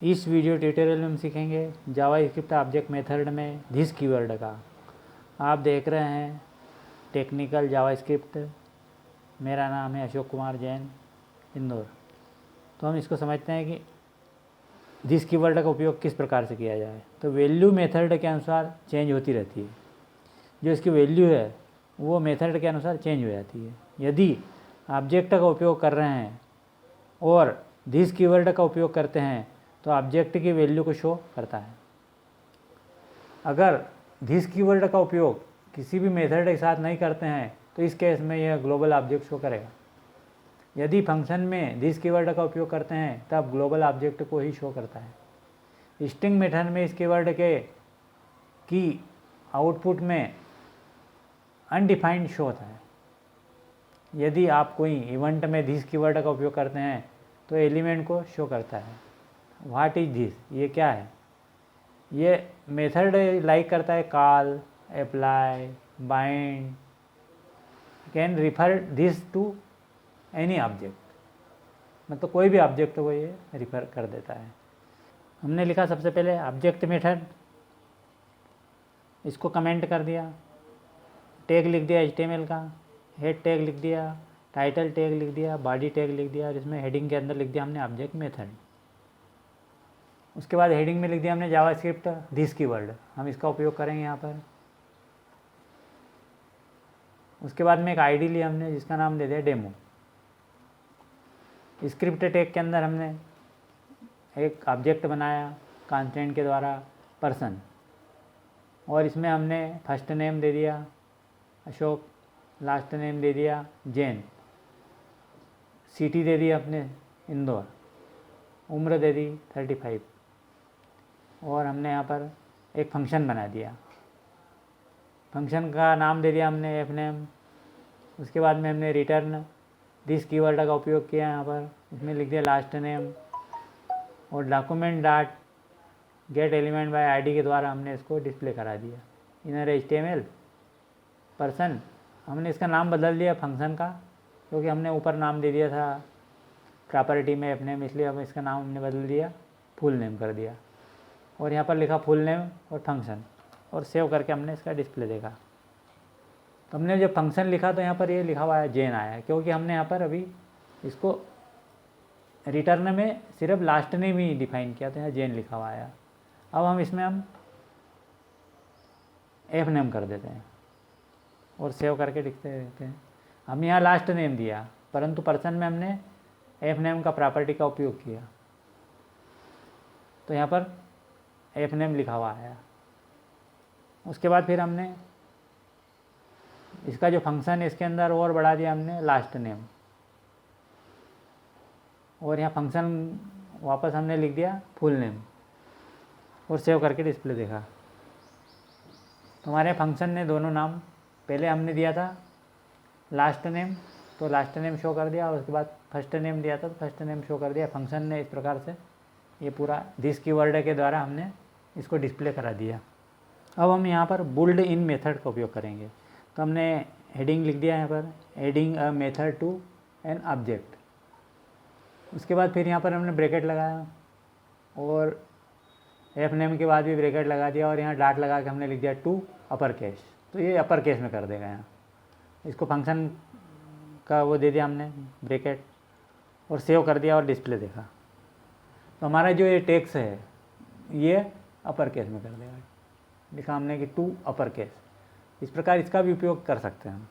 इस video tutorial में हम सीखेंगे जावास्क्रिप्ट ऑब्जेक्ट मेथड में दिस कीवर्ड का। आप देख रहे हैं टेक्निकल जावास्क्रिप्ट। मेरा नाम है अशोक कुमार जैन, इंदौर। तो हम इसको समझते हैं कि दिस कीवर्ड का उपयोग किस प्रकार से किया जाए। तो वैल्यू मेथड के अनुसार चेंज होती रहती है। जो इसकी वैल्यू है वो मेथड के अनुसार चेंज हो जाती है। यदि ऑब्जेक्ट का उपयोग कर रहे हैं और दिस कीवर्ड का उपयोग करते हैं तो ऑब्जेक्ट की वैल्यू को शो करता है। अगर दिस कीवर्ड का उपयोग किसी भी मेथड के साथ नहीं करते हैं तो इस केस में यह ग्लोबल ऑब्जेक्ट शो करेगा। यदि फंक्शन में दिस कीवर्ड का उपयोग करते हैं तब ग्लोबल ऑब्जेक्ट को ही शो करता है। स्ट्रिंग मेथड में इस कीवर्ड के की आउटपुट में अनडिफाइंड शो होता है। यदि आप कोई इवेंट में दिस कीवर्ड का उपयोग करते हैं तो एलिमेंट को शो करता है। व्हाट इज दिस, ये क्या है? ये मेथड लाइक करता है call, apply, bind, can refer this to any object, मतलब कोई भी ऑब्जेक्ट को ये रिफर कर देता है। हमने लिखा सबसे पहले ऑब्जेक्ट मेथड, इसको कमेंट कर दिया, टैग लिख दिया HTML का, हेड टैग लिख दिया, टाइटल टैग लिख दिया, बॉडी टैग लिख दिया और इसमें हेडिंग के अंदर लिख दिया हमने ऑब्जेक्ट मेथड। उसके बाद हेडिंग में लिख दिया हमने जावास्क्रिप्ट दिस कीवर्ड, हम इसका उपयोग करेंगे यहाँ पर। उसके बाद में एक आईडी लिया हमने जिसका नाम दे दिया डेमो। स्क्रिप्ट टैग के अंदर हमने एक ऑब्जेक्ट बनाया कंस्ट्रेंट के द्वारा पर्सन, और इसमें हमने फर्स्ट नेम दे दिया अशोक, लास्ट नेम दे दिया जैन, सिटी दे दी अपने इंदौर, उम्र दे दी 35, और हमने यहाँ पर एक फंक्शन बना दिया। फंक्शन का नाम दे दिया हमने एफ नेम। उसके बाद में हमने रिटर्न दिस कीवर्ड का उपयोग किया यहाँ पर, इसमें लिख दिया लास्ट नेम, और document dot gate element by ID के द्वारा हमने इसको डिस्प्ले करा दिया। इनर HTML पर्सन, हमने इसका नाम बदल दिया फंक्शन का, क्योंकि हमने ऊपर नाम दे दिया था प्रॉपर्टी में एफ नेम, इसलिए हम इसका नाम हमने बदल दिया, फुल नेम कर दिया, और यहाँ पर लिखा फुल नेम और फंक्शन, और सेव करके हमने इसका डिस्प्ले देखा। तो हमने जब फंक्शन लिखा तो यहाँ पर ये लिखा हुआ है जेन आया, क्योंकि हमने यहाँ पर अभी इसको रिटर्न में सिर्फ लास्ट नेम ही डिफाइन किया था, यहाँ जेन लिखा हुआ आया। अब हम इसमें एफ नेम कर देते हैं और सेव करके लिखते रहते हैं। हम यहाँ लास्ट नेम दिया, परंतु पर्सन में हमने एफ नेम का प्रॉपर्टी का उपयोग किया, तो यहाँ पर एफ नेम लिखा हुआ आया। उसके बाद फिर हमने इसका जो फंक्शन है इसके अंदर और बढ़ा दिया हमने लास्ट नेम, और यहाँ फंक्शन वापस हमने लिख दिया फुल नेम और सेव करके डिस्प्ले देखा। तो हमारे फंक्शन ने दोनों नाम, पहले हमने दिया था लास्ट नेम तो लास्ट नेम शो कर दिया, और उसके बाद फर्स्ट नेम दिया था तो फर्स्ट नेम शो कर दिया। फंक्शन ने इस प्रकार से ये पूरा दिस कीवर्ड के द्वारा हमने इसको डिस्प्ले करा दिया। अब हम यहाँ पर बुल्ड इन मेथड का उपयोग करेंगे। तो हमने हेडिंग लिख दिया यहाँ पर, adding a method to an object. उसके बाद फिर यहाँ पर हमने ब्रैकेट लगाया और एफ नेम के बाद भी ब्रैकेट लगा दिया, और यहाँ डॉट लगा के हमने लिख दिया टू अपर केस, तो ये अपर केस में कर देगा। यहाँ इसको फंक्शन का वो दे दिया हमने ब्रैकेट और सेव कर दिया और डिस्प्ले देखा। तो हमारा जो ये टेक्स्ट है ये अपर केस में कर देगा, लिखा हमने कि टू अपर केस। इस प्रकार इसका भी उपयोग कर सकते हैं हम।